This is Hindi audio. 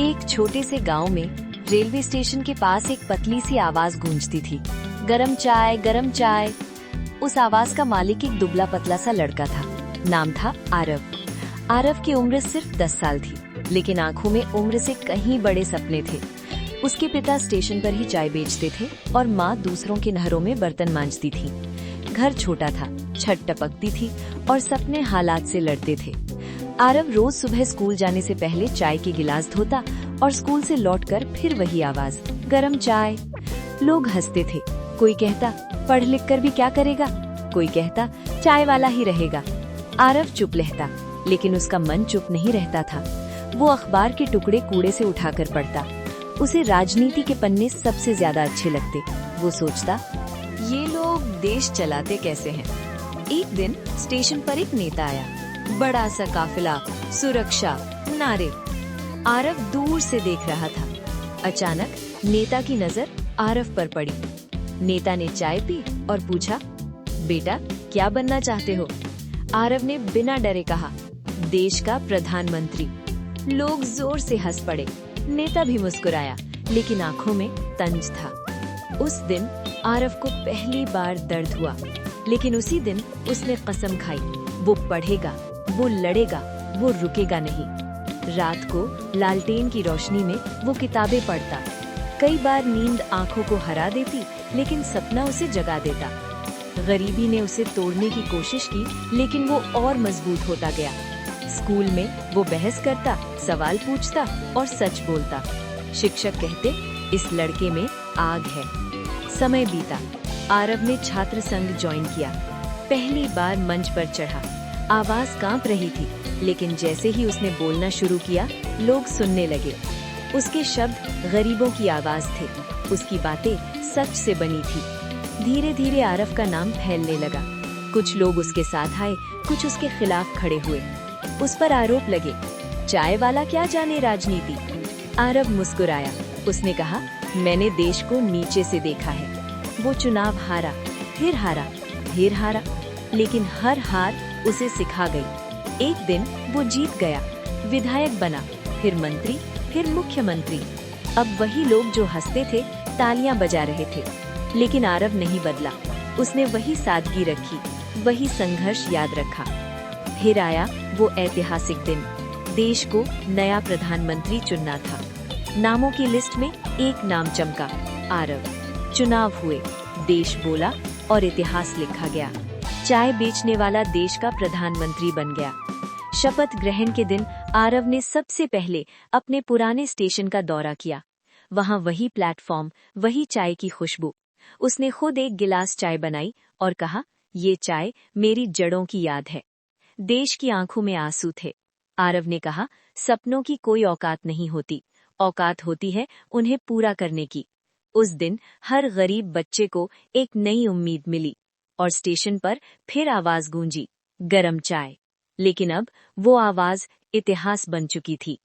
एक छोटे से गांव में रेलवे स्टेशन के पास एक पतली सी आवाज गूंजती थी, गरम चाय, गरम चाय। उस आवाज का मालिक एक दुबला पतला सा लड़का था। नाम था आरव। आरव की उम्र सिर्फ 10 साल थी, लेकिन आंखों में उम्र से कहीं बड़े सपने थे। उसके पिता स्टेशन पर ही चाय बेचते थे और माँ दूसरों के नहरों में बर्तन मांजती थी। घर छोटा था, छत टपकती थी और सपने हालात से लड़ते थे। आरव रोज सुबह स्कूल जाने से पहले चाय के गिलास धोता और स्कूल से लौटकर फिर वही आवाज, गरम चाय। लोग हंसते थे। कोई कहता, पढ़ लिख कर भी क्या करेगा। कोई कहता, चाय वाला ही रहेगा। आरव चुप रहता, लेकिन उसका मन चुप नहीं रहता था। वो अखबार के टुकड़े कूड़े से उठाकर पढ़ता। उसे राजनीति के पन्ने सबसे ज्यादा अच्छे लगते। वो सोचता, ये लोग देश चलाते कैसे हैं। एक दिन स्टेशन पर एक नेता आया। बड़ा सा काफिला, सुरक्षा, नारे। आरव दूर से देख रहा था। अचानक नेता की नजर आरव पर पड़ी। नेता ने चाय पी और पूछा, बेटा क्या बनना चाहते हो। आरव ने बिना डरे कहा, देश का प्रधानमंत्री। लोग जोर से हंस पड़े। नेता भी मुस्कुराया, लेकिन आंखों में तंज था। उस दिन आरव को पहली बार दर्द हुआ, लेकिन उसी दिन उसने कसम खाई, वो पढ़ेगा, वो लड़ेगा, वो रुकेगा नहीं। रात को लालटेन की रोशनी में वो किताबें पढ़ता। कई बार नींद आंखों को हरा देती, लेकिन सपना उसे जगा देता। गरीबी ने उसे तोड़ने की कोशिश की, लेकिन वो और मजबूत होता गया। स्कूल में वो बहस करता, सवाल पूछता और सच बोलता। शिक्षक कहते, इस लड़के में आग है। समय बीता। आरव ने छात्र संघ ज्वाइन किया। पहली बार मंच पर चढ़ा। आवाज कांप रही थी, लेकिन जैसे ही उसने बोलना शुरू किया, लोग सुनने लगे। उसके शब्द गरीबों की आवाज थे। उसकी बातें सच से बनी थी। धीरे धीरे आरव का नाम फैलने लगा। कुछ लोग उसके साथ आए, कुछ उसके खिलाफ खड़े हुए। उस पर आरोप लगे, चाय वाला क्या जाने राजनीति। आरव मुस्कुराया। उसने कहा, मैंने देश को नीचे से देखा है। वो चुनाव हारा, फिर हारा, फिर हारा, लेकिन हर हार उसे सिखा गई। एक दिन वो जीत गया, विधायक बना, फिर मंत्री, फिर मुख्यमंत्री। अब वही लोग जो हंसते थे तालियां बजा रहे थे, लेकिन आरव नहीं बदला। उसने वही सादगी रखी, वही संघर्ष याद रखा। फिर आया वो ऐतिहासिक दिन। देश को नया प्रधानमंत्री चुनना था। नामों की लिस्ट में एक नाम चमका, आरव। चुनाव हुए, देश बोला और इतिहास लिखा गया। चाय बेचने वाला देश का प्रधानमंत्री बन गया। शपथ ग्रहण के दिन आरव ने सबसे पहले अपने पुराने स्टेशन का दौरा किया। वहाँ वही प्लेटफॉर्म, वही चाय की खुशबू। उसने खुद एक गिलास चाय बनाई और कहा, ये चाय मेरी जड़ों की याद है। देश की आंखों में आंसू थे। आरव ने कहा, सपनों की कोई औकात नहीं होती, औकात होती है उन्हें पूरा करने की। उस दिन हर गरीब बच्चे को एक नई उम्मीद मिली और स्टेशन पर फिर आवाज गूंजी, गरम चाय। लेकिन अब वो आवाज इतिहास बन चुकी थी।